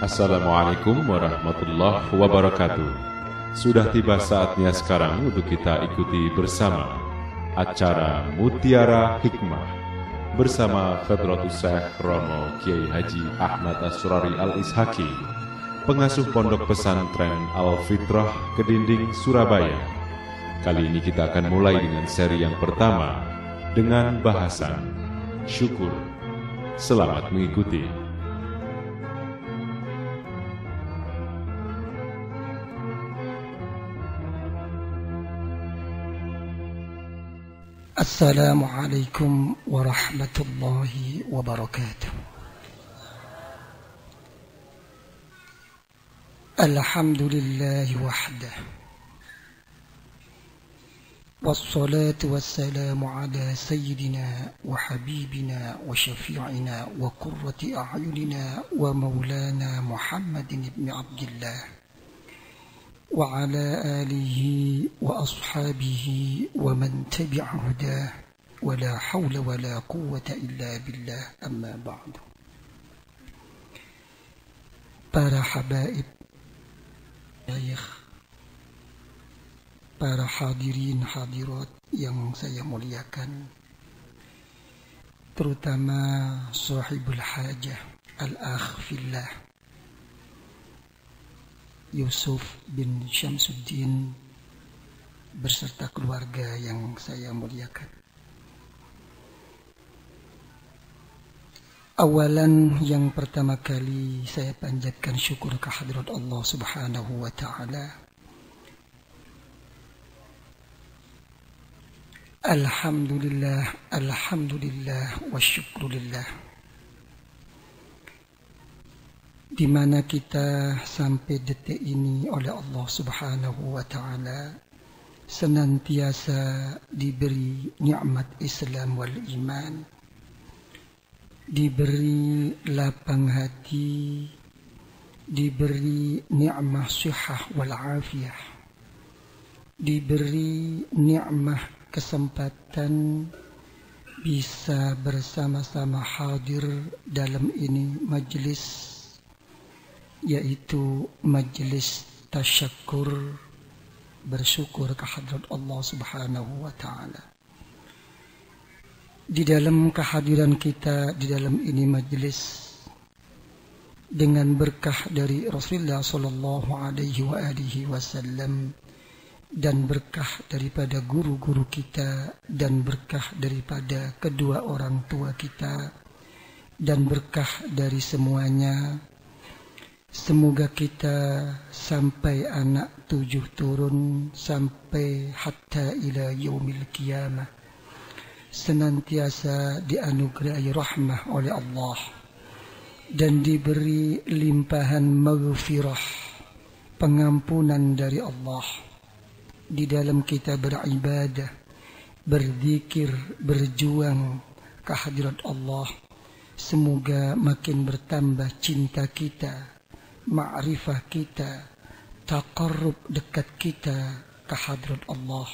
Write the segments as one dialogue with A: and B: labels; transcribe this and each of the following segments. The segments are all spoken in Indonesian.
A: Assalamualaikum warahmatullahi wabarakatuh. Sudah tiba saatnya sekarang untuk kita ikuti bersama acara Mutiara Hikmah bersama Khadratus Syekh Romo Kiai Haji Ahmad As-Surari Al-Ishaqi, pengasuh Pondok Pesantren Al-Fitrah Kedinding, Surabaya. Kali ini kita akan mulai dengan seri yang pertama dengan bahasan syukur. Selamat mengikuti.
B: Assalamualaikum warahmatullahi wabarakatuh. Alhamdulillahi wahdah, wassalatu wassalamu ala sayyidina wa habibina wa syafi'ina wa qurrati a'yunina wa maulana Muhammadin ibn Abdillah wa ala alihi wa ashabihi wa man tabi'a hudah wa la hawla wa la quwwata illa billah, amma ba'du. Para habaib, para hadirin hadirat yang saya muliakan, terutama sahibul hajah al-akh fillah Yusuf bin Syamsuddin berserta keluarga yang saya muliakan. Awalan, yang pertama kali saya panjatkan syukur kehadirat Allah Subhanahu wa ta'ala. Alhamdulillah, alhamdulillah wa syukrulillah, di mana kita sampai detik ini oleh Allah Subhanahu wa ta'ala senantiasa diberi nikmat Islam wal iman, diberi lapang hati, diberi nikmat sihah wal afiyah, diberi nikmat kesempatan bisa bersama-sama hadir dalam ini majlis, yaitu majlis tasyakur, bersyukur kehadirat Allah Subhanahu wa ta'ala. Di dalam kehadiran kita di dalam ini majlis, dengan berkah dari Rasulullah sallallahu alaihi wasallam, dan berkah daripada guru-guru kita, dan berkah daripada kedua orang tua kita, dan berkah dari semuanya, semoga kita sampai anak 7 turun sampai hatta ila yaumil qiyamah senantiasa dianugerahi rahmah oleh Allah dan diberi limpahan maghfirah, pengampunan dari Allah di dalam kita beribadah, berzikir, berjuang kehadirat Allah. Semoga makin bertambah cinta kita, ma'rifah kita, taqarrub dekat kita ke hadrat Allah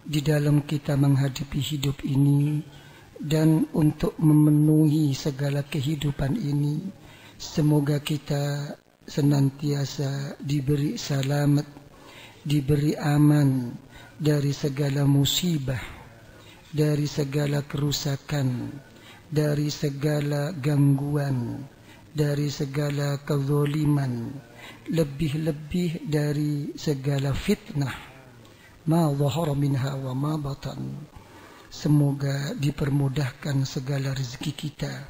B: di dalam kita menghadapi hidup ini, dan untuk memenuhi segala kehidupan ini semoga kita senantiasa diberi selamat, diberi aman dari segala musibah, dari segala kerusakan, dari segala gangguan, dari segala kezaliman, lebih-lebih dari segala fitnah, ma zahara minha wa ma batan. Semoga dipermudahkan segala rezeki kita,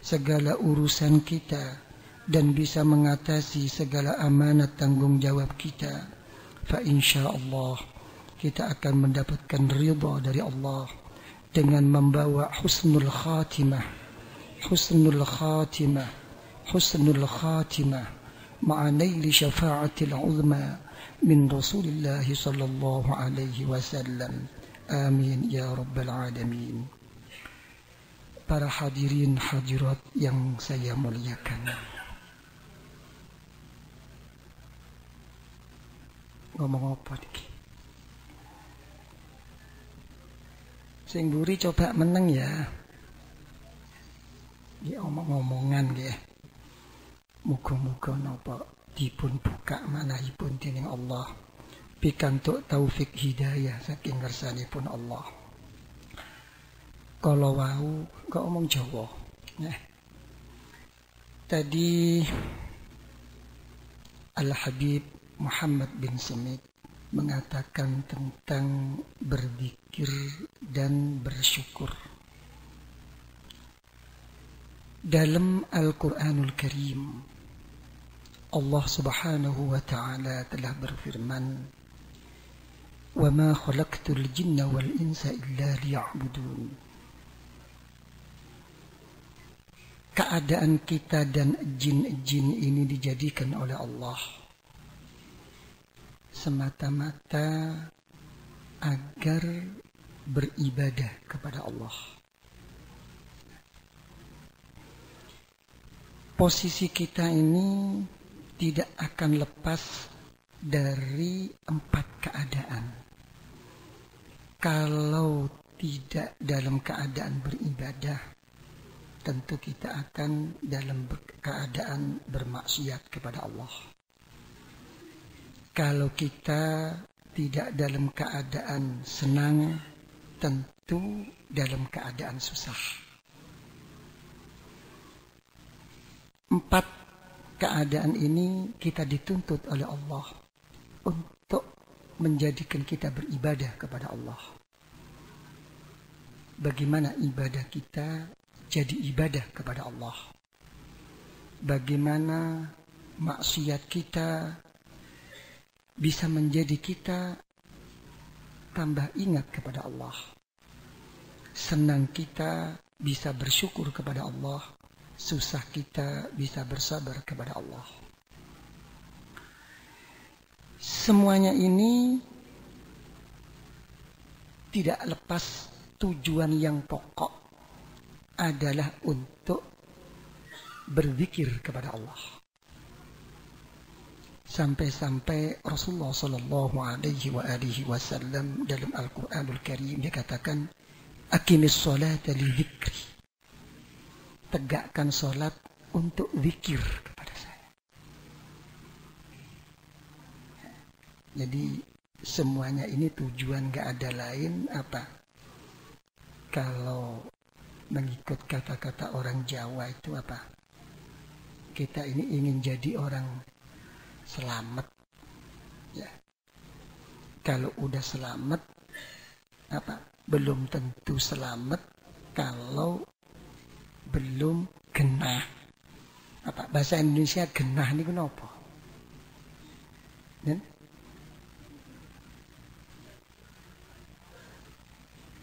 B: segala urusan kita, dan bisa mengatasi segala amanat tanggung jawab kita. Fa insyaallah kita akan mendapatkan ridha dari Allah dengan membawa husnul khatimah, husnul khatimah, husnul khatimah ma'a naili syafa'atil uzma min Rasulillah sallallahu alaihi wasallam. Amin ya rabbal alamin. Para hadirin hadirat yang saya muliakan, ngomong apa iki? Sing mburi coba meneng ya. Iki omong-omongan nggih. Muga-muga napa dipun buka manahipun dening Allah, pikantuk taufik hidayah saking ngersanipun Allah. Kalau wau kok omong Jawa. Tadi Al-Habib Muhammad bin Smith mengatakan tentang berzikir dan bersyukur. Dalam Al-Quranul Karim, Allah Subhanahu wa Ta'ala telah berfirman, "Wa ma khalaqtul jinna wal insa illa liya'budun." Keadaan kita dan jin-jin ini dijadikan oleh Allah semata-mata agar beribadah kepada Allah. Posisi kita ini tidak akan lepas dari 4 keadaan. Kalau tidak dalam keadaan beribadah, tentu kita akan dalam keadaan bermaksiat kepada Allah. Kalau kita tidak dalam keadaan senang, tentu dalam keadaan susah. 4 keadaan ini kita dituntut oleh Allah untuk menjadikan kita beribadah kepada Allah. Bagaimana ibadah kita jadi ibadah kepada Allah? Bagaimana maksiat kita bisa menjadi kita tambah ingat kepada Allah? Senang kita bisa bersyukur kepada Allah, susah kita bisa bersabar kepada Allah. Semuanya ini tidak lepas tujuan yang pokok adalah untuk berzikir kepada Allah. Sampai-sampai Rasulullah sallallahu alaihi wasallam dalam Al-Qur'anul Karim dia katakan, "Aqimis sholata li dzikri." Tegakkan salat untuk zikir kepada saya. Jadi semuanya ini tujuan gak ada lain apa? Kalau mengikut kata-kata orang Jawa itu apa? Kita ini ingin jadi orang selamat. Ya. Kalau udah selamat, apa? Belum tentu selamat kalau belum genah. Apa bahasa Indonesia genah ini kenapa?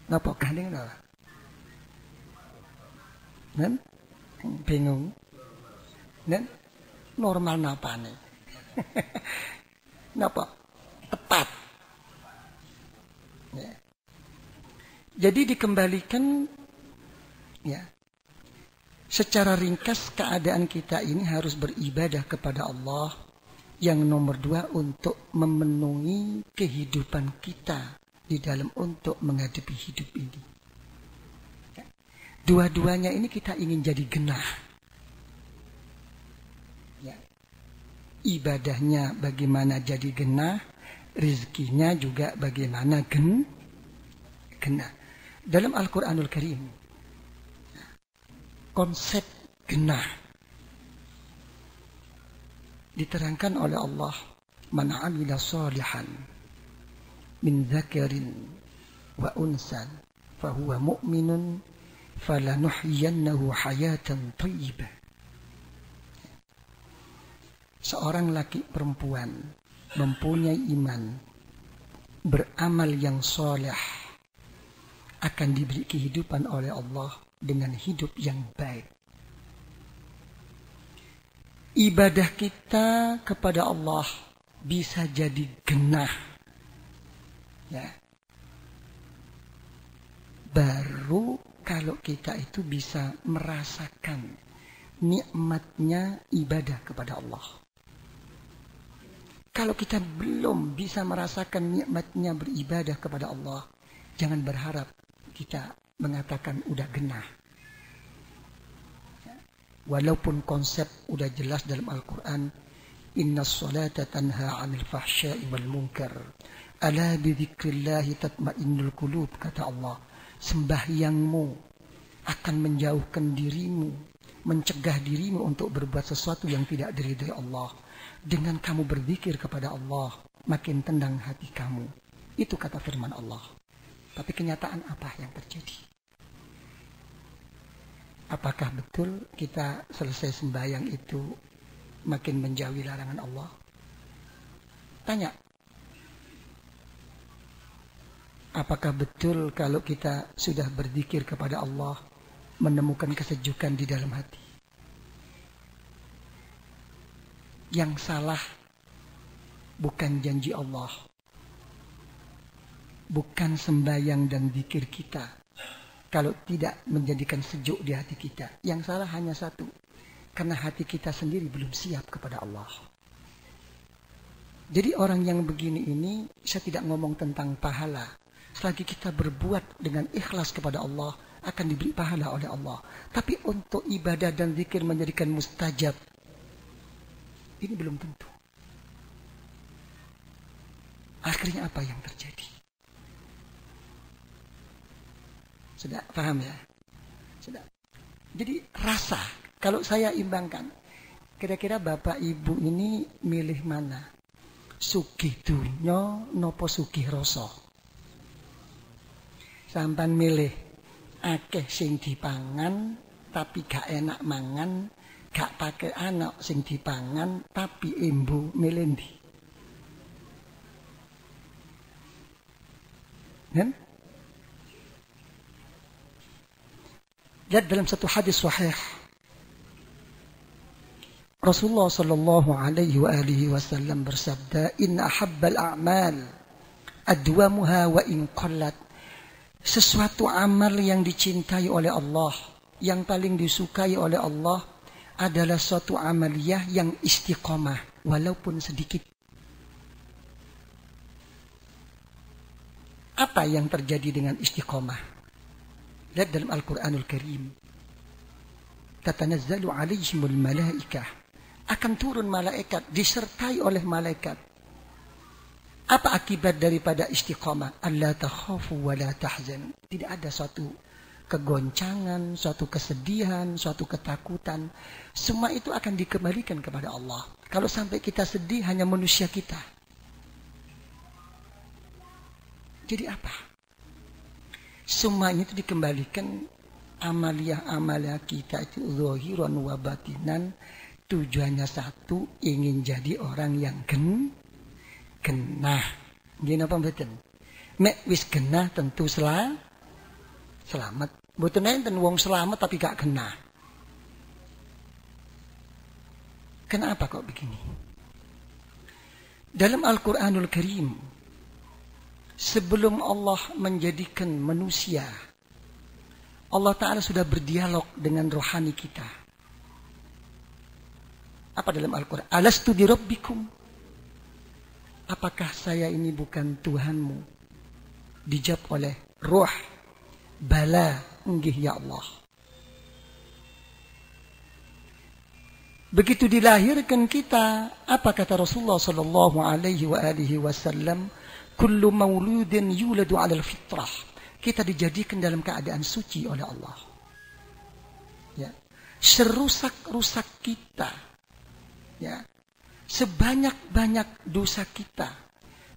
B: Napa genah kenapa? Bingung. Normal napa nih? Napa? Tepat. Ya. Jadi dikembalikan ya. Secara ringkas keadaan kita ini harus beribadah kepada Allah. Yang nomor 2 untuk memenuhi kehidupan kita di dalam untuk menghadapi hidup ini. Dua-duanya ini kita ingin jadi genah. Ya. Ibadahnya bagaimana jadi genah, rezekinya juga bagaimana genah. Dalam Al-Quranul Karim, konsep genah diterangkan oleh Allah, "Man 'amila shalihan min dzakarin wa unsan fahuwa mu'minun falanuhyiyannahu hayatan thayyibah." Seorang laki perempuan mempunyai iman, beramal yang soleh, akan diberi kehidupan oleh Allah dengan hidup yang baik. Ibadah kita kepada Allah bisa jadi genah. Ya. Baru kalau kita itu bisa merasakan nikmatnya ibadah kepada Allah. Kalau kita belum bisa merasakan nikmatnya beribadah kepada Allah, jangan berharap kita mengatakan udah genah. Walaupun konsep udah jelas dalam Al-Quran, innas salata tanha 'anil fahsya'i wal munkar. Ala bi dzikrillahi tatma'innul qulub, kata Allah. Sembahyangmu akan menjauhkan dirimu, mencegah dirimu untuk berbuat sesuatu yang tidak diridhai Allah. Dengan kamu berzikir kepada Allah, makin tenang hati kamu. Itu kata firman Allah. Tapi kenyataan apa yang terjadi? Apakah betul kita selesai sembahyang itu makin menjauhi larangan Allah? Tanya. Apakah betul kalau kita sudah berzikir kepada Allah menemukan kesejukan di dalam hati? Yang salah bukan janji Allah, bukan sembahyang dan zikir kita kalau tidak menjadikan sejuk di hati kita. Yang salah hanya satu, karena hati kita sendiri belum siap kepada Allah. Jadi orang yang begini ini, saya tidak ngomong tentang pahala. Selagi kita berbuat dengan ikhlas kepada Allah, akan diberi pahala oleh Allah. Tapi untuk ibadah dan zikir menjadikan mustajab, ini belum tentu. Akhirnya apa yang terjadi? Sudah paham ya? Sudah. Jadi rasa, kalau saya imbangkan, kira-kira Bapak Ibu ini milih mana? Sugih dunya nopo sugih rasa? Sampan milih akeh sing dipangan tapi gak enak mangan, gak pakai anak sing dipangan tapi embu, milih ndi? Kan? Lihat dalam satu hadis sahih, Rasulullah sallallahu alaihi wasallam bersabda, "Inna ahabbal a'mal adwamuha wa in qallat." Sesuatu amal yang dicintai oleh Allah, yang paling disukai oleh Allah adalah suatu amaliyah yang istiqomah walaupun sedikit. Apa yang terjadi dengan istiqomah? Lihat dalam Al-Quranul Karim. Tatanazzalu alaihimul malaikah. Akan turun malaikat, disertai oleh malaikat. Apa akibat daripada istiqamah? Alla takhafu wa la tahzan. Tidak ada suatu kegoncangan, suatu kesedihan, suatu ketakutan. Semua itu akan dikembalikan kepada Allah. Kalau sampai kita sedih, hanya manusia kita. Jadi apa? Semuanya itu dikembalikan, amaliyah-amaliyah kita itu zahiran wa batinan. Tujuannya satu, ingin jadi orang yang genah. Gini apa mboten? Nek wis genah tentu selamat. Mboten enten wong selamat tapi gak genah. Kenapa kok begini? Dalam Al-Qur'anul Karim, sebelum Allah menjadikan manusia, Allah Ta'ala sudah berdialog dengan rohani kita. Apa dalam Al-Quran? Alastu bi rabbikum? Apakah saya ini bukan Tuhanmu? Dijawab oleh Ruh. Bala, enggih ya Allah. Begitu dilahirkan kita, apa kata Rasulullah sallallahu alaihi wasallam? Kullu mauludin yuladu 'alal fitrah. Kita dijadikan dalam keadaan suci oleh Allah. Ya. Serusak-rusak kita. Ya. Sebanyak-banyak dosa kita,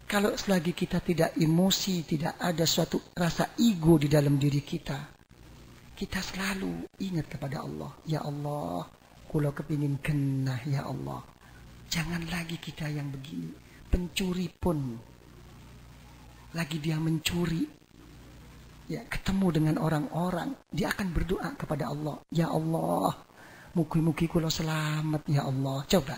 B: kalau selagi kita tidak emosi, tidak ada suatu rasa ego di dalam diri kita, kita selalu ingat kepada Allah. Ya Allah, kula kepingin genah ya Allah. Jangan lagi kita yang begini. Pencuri pun, lagi dia mencuri, ya ketemu dengan orang-orang, dia akan berdoa kepada Allah. Ya Allah, mugi-mugi kula selamat ya Allah. Coba.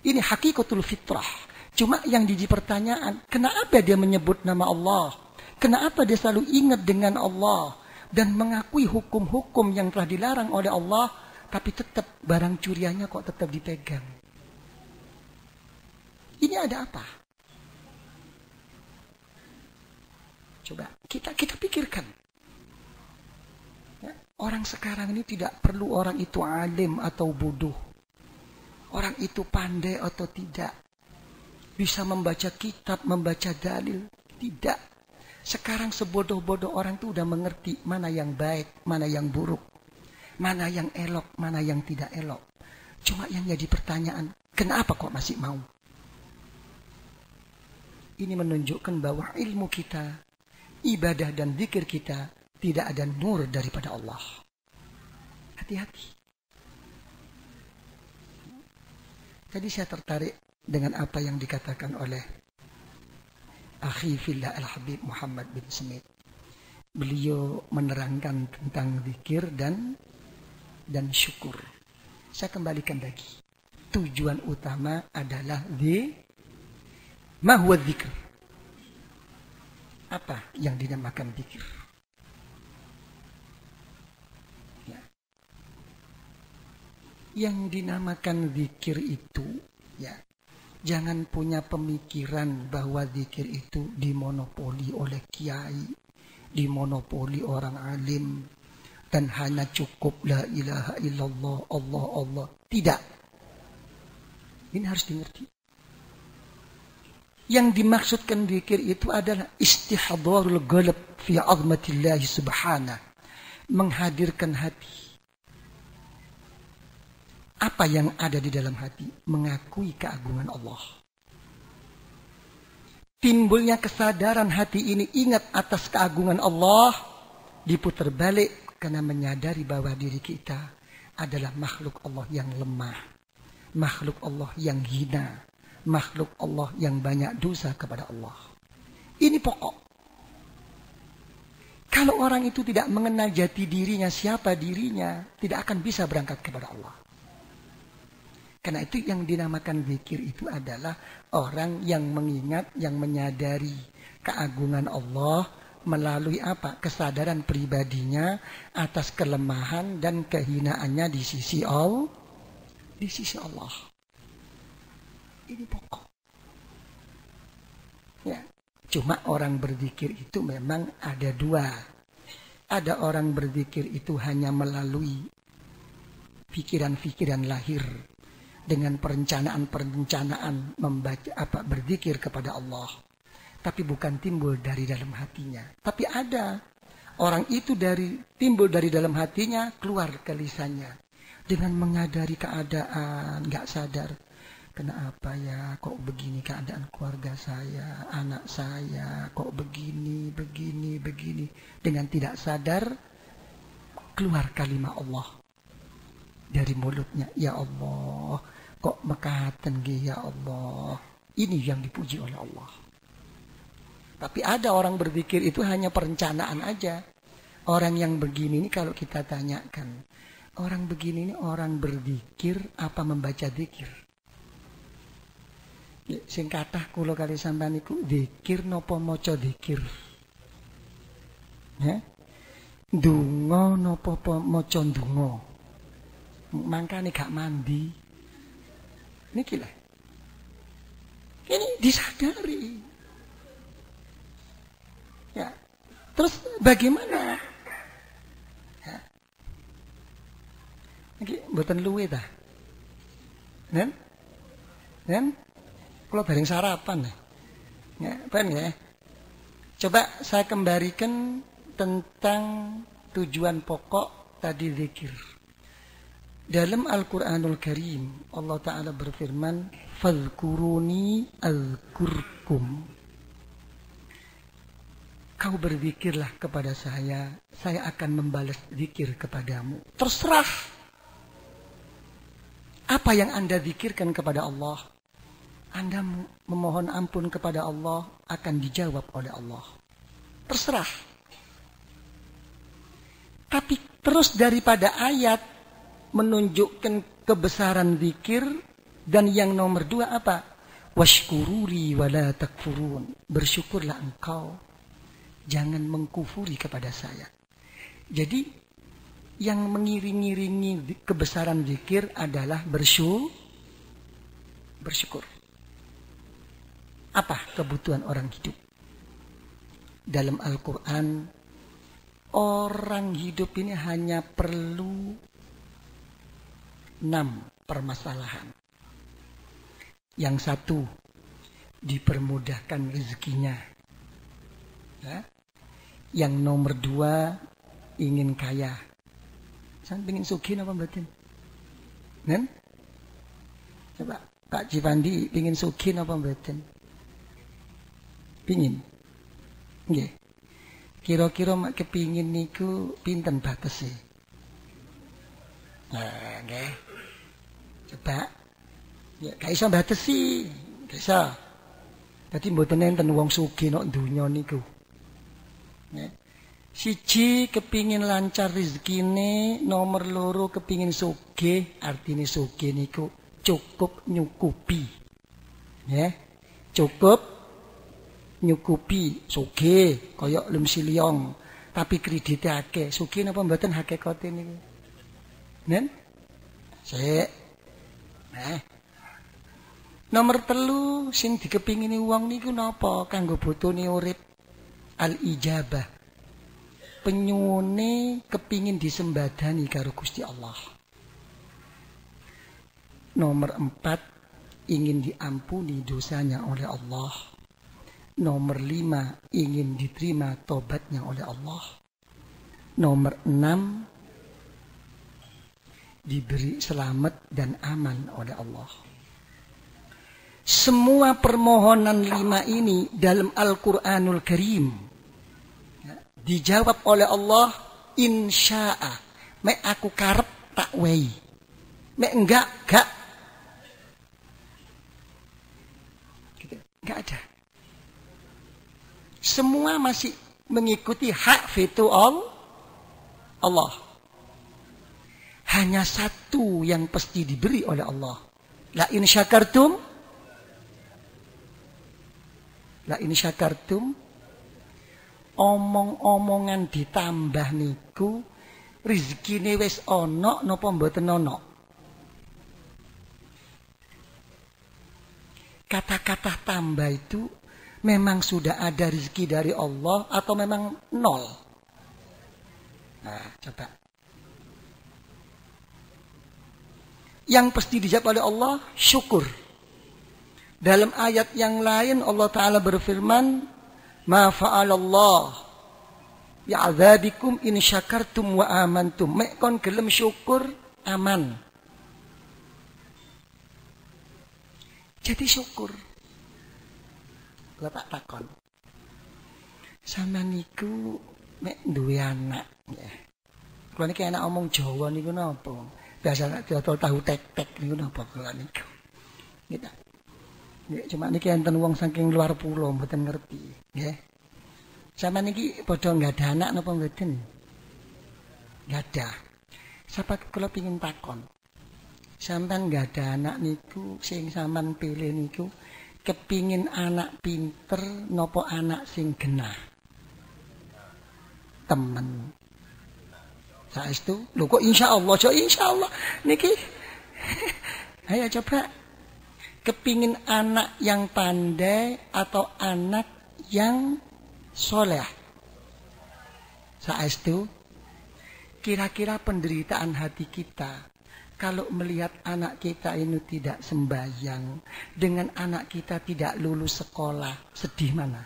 B: Ini hakikatul fitrah. Cuma yang jadi pertanyaan, kenapa dia menyebut nama Allah? Kenapa dia selalu ingat dengan Allah? Dan mengakui hukum-hukum yang telah dilarang oleh Allah, tapi tetap barang curiannya kok tetap dipegang. Ini ada apa? Coba kita pikirkan. Ya, Orang sekarang ini tidak perlu orang itu alim atau bodoh. Orang itu pandai atau tidak. Bisa membaca kitab, membaca dalil. Tidak. Sekarang sebodoh-bodoh orang itu udah mengerti mana yang baik, mana yang buruk. Mana yang elok, mana yang tidak elok. Cuma yang jadi pertanyaan, kenapa kok masih mau? Ini menunjukkan bahwa ilmu kita, ibadah dan zikir kita tidak ada nur daripada Allah. Hati-hati. Tadi saya tertarik dengan apa yang dikatakan oleh Akhi Fillah Al-Habib Muhammad bin Smith. Beliau menerangkan tentang zikir dan syukur. Saya kembalikan lagi. Tujuan utama adalah ma huwa dzikr. Apa yang dinamakan zikir? Ya. Yang dinamakan zikir itu, ya, jangan punya pemikiran bahwa zikir itu dimonopoli oleh kiai, dimonopoli orang alim, dan hanya cukup la ilaha illallah, Allah, Allah. Tidak. Ini harus dimengerti. Yang dimaksudkan zikir itu adalah istihdarul qalb fi azmatillah subhanahu. Menghadirkan hati. Apa yang ada di dalam hati? Mengakui keagungan Allah. Timbulnya kesadaran hati ini ingat atas keagungan Allah, diputar balik karena menyadari bahwa diri kita adalah makhluk Allah yang lemah, makhluk Allah yang hina, makhluk Allah yang banyak dosa kepada Allah. Ini pokok. Kalau orang itu tidak mengenal jati dirinya, siapa dirinya, tidak akan bisa berangkat kepada Allah. Karena itu yang dinamakan zikir itu adalah orang yang mengingat, yang menyadari keagungan Allah melalui apa? Kesadaran pribadinya atas kelemahan dan kehinaannya di sisi Allah. Di sisi Allah. Ini pokok. Ya. Cuma orang berzikir itu memang ada dua. Ada orang berzikir itu hanya melalui pikiran-pikiran lahir. Dengan perencanaan-perencanaan membaca apa berzikir kepada Allah. Tapi bukan timbul dari dalam hatinya. Tapi ada orang itu timbul dari dalam hatinya, keluar ke lisannya. Dengan menyadari keadaan, nggak sadar. Kenapa ya, kok begini keadaan keluarga saya, anak saya, kok begini. Dengan tidak sadar, keluar kalimat Allah dari mulutnya. Ya Allah, kok mekaten ya Allah. Ini yang dipuji oleh Allah. Tapi ada orang berzikir itu hanya perencanaan aja. Orang yang begini ini kalau kita tanyakan, orang begini ini orang berzikir apa membaca zikir? Sing kathah kula kali sampean iku zikir napa maca zikir? Ya? Ndonga napa maca ndonga? Mangkane gak mandi. Niki lah. Ini disadari. Ya. Terus bagaimana? Ya. Niki mboten luwe ta? Nen? Kalau bareng sarapan ya, kan ya. Coba saya kembalikan tentang tujuan pokok tadi zikir. Dalam Al-Quranul Karim Allah Ta'ala berfirman, fadhkuruni azkurkum. Kau berzikirlah kepada saya akan membalas zikir kepadamu. Terserah apa yang Anda zikirkan kepada Allah. Anda memohon ampun kepada Allah akan dijawab oleh Allah. Terserah. Tapi terus daripada ayat menunjukkan kebesaran zikir dan yang nomor 2 apa? Washkuruli wala takfurun. Bersyukurlah engkau, jangan mengkufuri kepada saya. Jadi yang mengiring-iringi kebesaran zikir adalah bersyukur. Apa kebutuhan orang hidup? Dalam Al-Quran orang hidup ini hanya perlu 6 permasalahan. Yang satu, dipermudahkan rezekinya. Ya. Yang nomor 2, ingin kaya. Saya ingin sugih apa mboten? Nen? Coba Pak Cipandi ingin sugih apa mboten? Pingin. Nggih. Kira-kira mak kepingin niku pinten batese? Nah, nggih. Coba. Ya, gak iso batesi. Gak iso. Dadi mboten enten wong sugih nek donya niku. Nggih. Siji kepingin lancar rezekine, nomor 2 kepingin sugih, artine sugih niku cukup nyukupi. Ya. Cukup nyukupi sugih kaya Lim Siliong tapi kredite akeh. Sugih napa mboten hakikate niku? Nen? Sik. Nah. Nomor 3 sing dikepingini wong niku napa kanggo botone urip? Al-ijabah. Penyuwune kepingin disembadani karo Gusti Allah. Nomor 4 ingin diampuni dosanya oleh Allah. Nomor 5 ingin diterima tobatnya oleh Allah. Nomor 6 diberi selamat dan aman oleh Allah. Semua permohonan 5 ini dalam Al-Quranul Karim dijawab oleh Allah insya'a. Mek aku karep tak wei. Mek enggak. Enggak ada. Semua masih mengikuti hak veto Allah. Hanya satu yang pasti diberi oleh Allah. La in syakartum omong-omongan ditambah niku rezekine wis ana napa mboten ana. Kata-kata tambah itu memang sudah ada rezeki dari Allah atau memang nol? Nah, coba. Yang pasti dijawab oleh Allah, syukur. Dalam ayat yang lain Allah Ta'ala berfirman, ma fa'alallah bi'adzabikum in syakartum wa amantum. Mek kon gelem syukur, aman. Jadi syukur. Kula tak takon. Sampeyan niku mek duwe anak nggih. Kula niki enak omong Jawa niku napa? Biasa nek dodol tahu tek-tek niku napa kula niku. Nggih ta. Nggih cuma niki enten wong saking luar pulau mboten ngerti, nggih. Sampeyan niki padha enggak ada anak napa mboten? Enggak ada. Sapa kula pengin takon. Sampeyan enggak ada anak niku sing sampean pilih niku kepingin anak pinter nopo anak sing genah? Temen. Saestu, lho kok insyaallah, jo insyaallah niki. Ayo coba kepingin anak yang pandai atau anak yang soleh? Saestu, kira-kira penderitaan hati kita kalau melihat anak kita ini tidak sembahyang, dengan anak kita tidak lulus sekolah, sedih mana?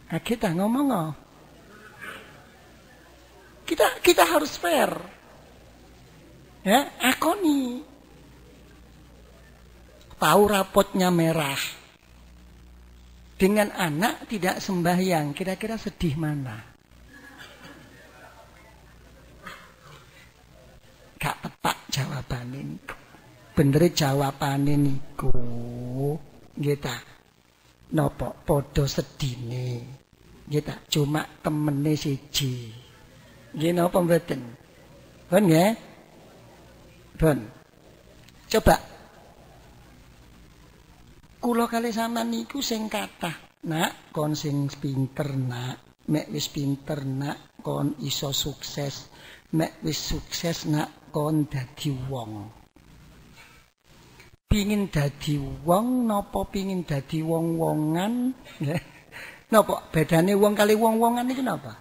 B: Nah, kita ngomong, kita harus fair, ya, akoni. Tahu rapotnya merah, dengan anak tidak sembahyang, kira-kira sedih mana? Gak tepat jawabane niku. Bener jawabane niku nggih ta. Napa padha sedine. Nggih ta, cuma temene siji. Nggih napa mboten? Pun nggih? Pun. Coba kula kali sampean niku sing kathah, Nak, kon sing pinter, Nak. Mek wis pinter, Nak, kon iso sukses. Mek wis sukses, Nak, kon dadi wong. Pingin dadi wong napa pingin dadi wong-wongan? Napa bedane wong kali wong-wongan niku napa?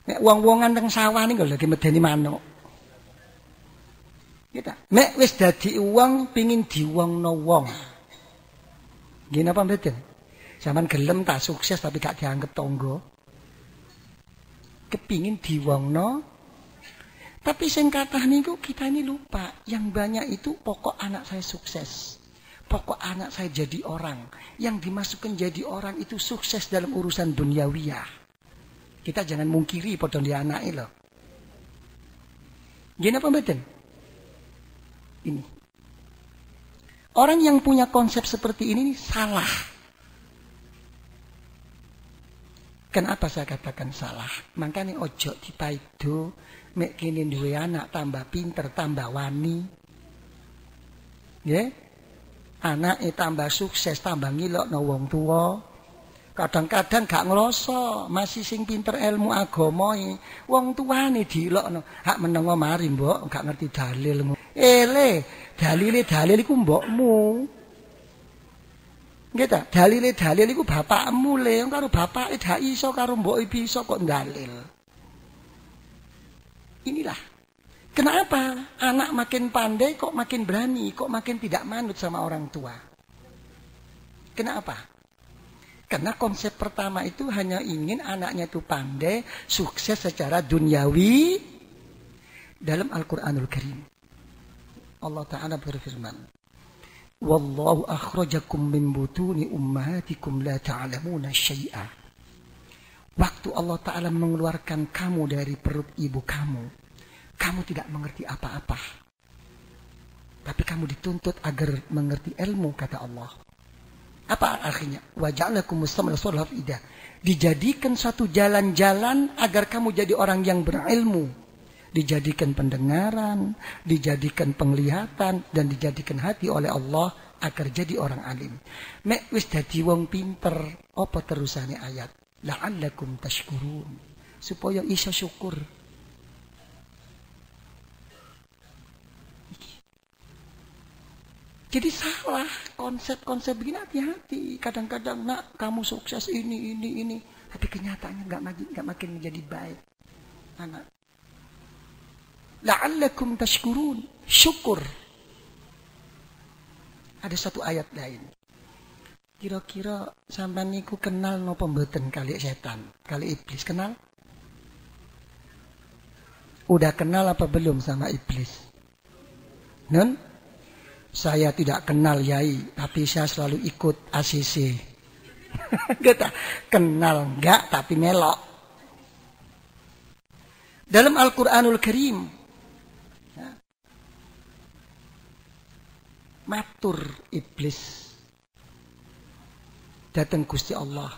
B: Nek wong-wongan teng sawah niku lho lagi medeni manuk. Kita nek wis dadi wong pengin diwongno wong. Nggih napa mboten? Zaman gelem tak sukses tapi gak dianggap tangga. Kepingin diwongno. Tapi sing kathah niku kita ini lupa. Yang banyak itu pokok anak saya sukses. Pokok anak saya jadi orang. Yang dimasukkan jadi orang itu sukses dalam urusan duniawiyah. Kita jangan mungkiri padha di anake lho. Nggih napa mboten? Ini. Orang yang punya konsep seperti ini salah. Kenapa saya katakan salah? Makanya ojo dipaido mek kene duwe anak tambah pinter, tambah wani. Nggih? Anake tambah sukses, tambah ngilokno wong tuwa. Kadang-kadang gak ngrasa, masih sing pinter ilmu agama wong tuane diilokno. Hak menengo mari, Mbok, gak ngerti dalilmu. Dalile iku mbokmu. Nggih ta? Dalile iku bapakmu le, karo bapake gak iso karo mboke bisa kok dalil. Inilah. Kenapa anak makin pandai kok makin berani, kok makin tidak manut sama orang tua? Kenapa? Karena konsep pertama itu hanya ingin anaknya itu pandai, sukses secara duniawi dalam Al-Qur'anul Karim. Allah Ta'ala berfirman, Wallahu akhrajakum min butuni ummahatikum la ta'lamuna syai'a. Waktu Allah Ta'ala mengeluarkan kamu dari perut ibu kamu tidak mengerti apa-apa. Tapi kamu dituntut agar mengerti ilmu, kata Allah. Apa akhirnya? Wa ja'alakum mustamala sulhaf idah. Dijadikan suatu jalan-jalan agar kamu jadi orang yang berilmu. Dijadikan pendengaran, dijadikan penglihatan, dan dijadikan hati oleh Allah agar jadi orang alim. Mek wis dadi wong pinter, apa terusane ayat? La'allakum tashkurun. Supaya isa syukur. Jadi salah konsep-konsep begini, hati-hati. Kadang-kadang nak kamu sukses ini. Tapi kenyataannya nggak makin menjadi baik. Anak. La'allakum tashkurun. Syukur. Ada satu ayat lain. Kira-kira sampean niku kenal napa mboten kali setan, kali iblis, kenal? Udah kenal apa belum sama iblis? Nun? Saya tidak kenal Yai, tapi saya selalu ikut ACC. Kita kenal enggak, tapi melok. Dalam Al-Quranul Karim, matur iblis datang Gusti Allah.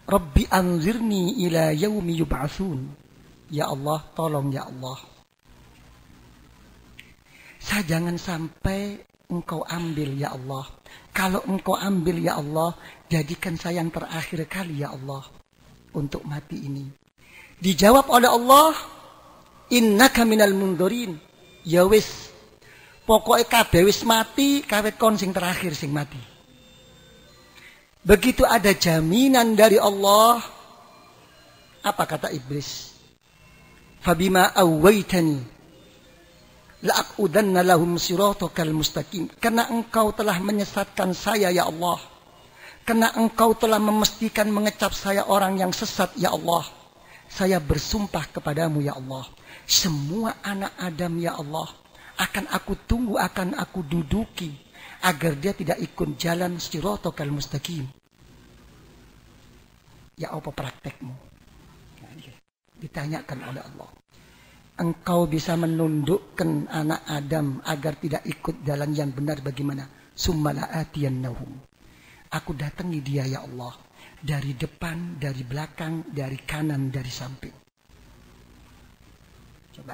B: Rabbi anzirni ila yaumi yub'atsun. Ya Allah, tolong ya Allah. Saya jangan sampai engkau ambil ya Allah. Kalau engkau ambil ya Allah, jadikan saya yang terakhir kali ya Allah untuk mati ini. Dijawab oleh Allah, innaka minal mundzirin. Ya wis, pokoknya kabeh wis mati, kawit kon sing terakhir sing mati. Begitu ada jaminan dari Allah, apa kata iblis? Fabima awaitani la'aqudanna lahum siratakal mustaqim. Karena engkau telah menyesatkan saya ya Allah. Karena engkau telah memastikan mengecap saya orang yang sesat ya Allah. Saya bersumpah kepadamu ya Allah. Semua anak Adam ya Allah akan aku tunggu, akan aku duduki agar dia tidak ikut jalan siratakal mustaqim. Ya apa praktekmu? Ditanyakan oleh Allah. Engkau bisa menundukkan anak Adam agar tidak ikut jalan yang benar bagaimana? Summala'atiyannahum. Aku datangi dia ya Allah. Dari depan, dari belakang, dari kanan, dari samping. Coba.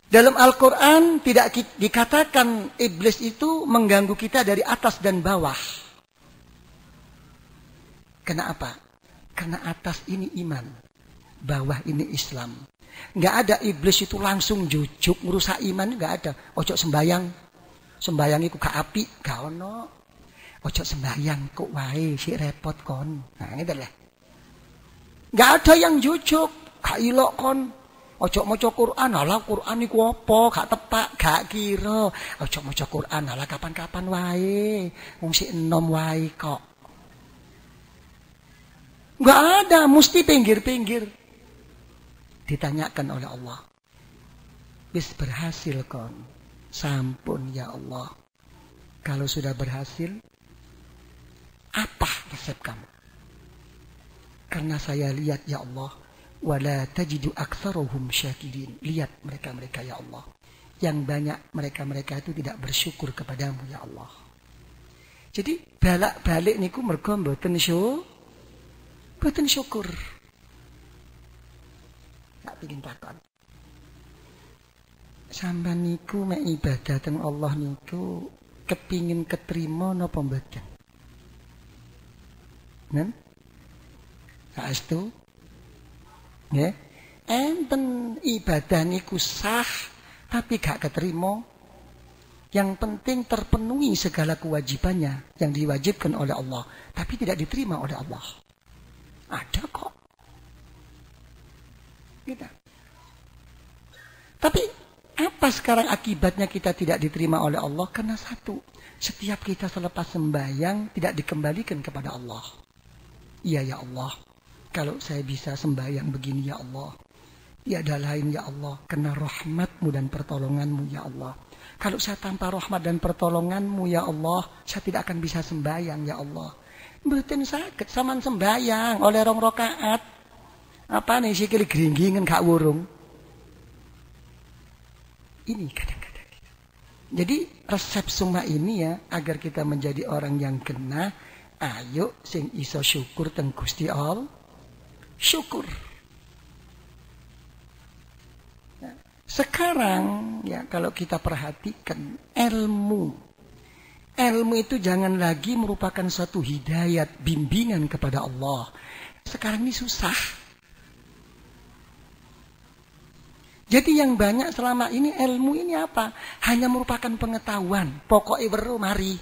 B: Dalam Al-Quran tidak dikatakan iblis itu mengganggu kita dari atas dan bawah. Kenapa? Karena atas ini iman. Bawah ini Islam. Nggak ada iblis itu langsung jujuk merusak iman, nggak ada. Ojo sembayang, Sembayang iku gak apik, gak ono. Ojo sembayang kok wae sik repot kon. Nah, ngene lho. Gak ada yang jujuk, gak ilok kon. Ojo maca Quran, alah Quran iku apa? Gak tepak, gak kira. Ojo maca Quran, alah kapan-kapan wae. Wong sik enom wae kok. Gak ada, mesti pinggir-pinggir. Ditanyakan oleh Allah. Wis berhasil kon. Sampun ya Allah. Kalau sudah berhasil, apa resep kamu? Karena saya lihat ya Allah, wala tajidu aktsaruhum syakirin. Lihat mereka-mereka ya Allah. Yang banyak mereka-mereka itu tidak bersyukur kepadamu ya Allah. Jadi balak-balik niku mergo mboten syukur. Tak pengin takon. Sampeyan niku mek ibadah teng Allah niku kepingin keterima napa mboten? Nen? Saestu? Nggih. Enten ibadah niku sah tapi gak keterima. Yang penting terpenuhi segala kewajibannya yang diwajibkan oleh Allah, tapi tidak diterima oleh Allah. Ada kok. Gitu. Tapi apa sekarang akibatnya kita tidak diterima oleh Allah? Karena satu, setiap kita selepas sembahyang tidak dikembalikan kepada Allah. Iya ya Allah, kalau saya bisa sembahyang begini ya Allah, tiada lain ya Allah, karena rahmat-Mu dan pertolongan-Mu ya Allah. Kalau saya tanpa rahmat dan pertolongan-Mu ya Allah, saya tidak akan bisa sembahyang ya Allah. Mboten saged sampean sembahyang oleh 2 rakaat. Apa nih sikil gringgingen gak wurung. Ini kadang-kadang. Jadi resep semua ini ya, agar kita menjadi orang yang kena, ayo sing iso syukur teng Gusti Allah. Syukur. Nah, sekarang ya kalau kita perhatikan ilmu itu jangan lagi merupakan suatu hidayat, bimbingan kepada Allah. Sekarang ini susah. Jadi yang banyak selama ini ilmu ini apa? Hanya merupakan pengetahuan. Pokoknya weruh mari.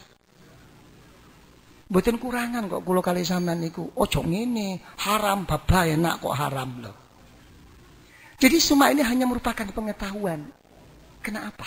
B: Mboten kurangan kok kula kali sampean niku. Ojo ngene, haram baba enak kok haram loh. Jadi semua ini hanya merupakan pengetahuan. Kenapa?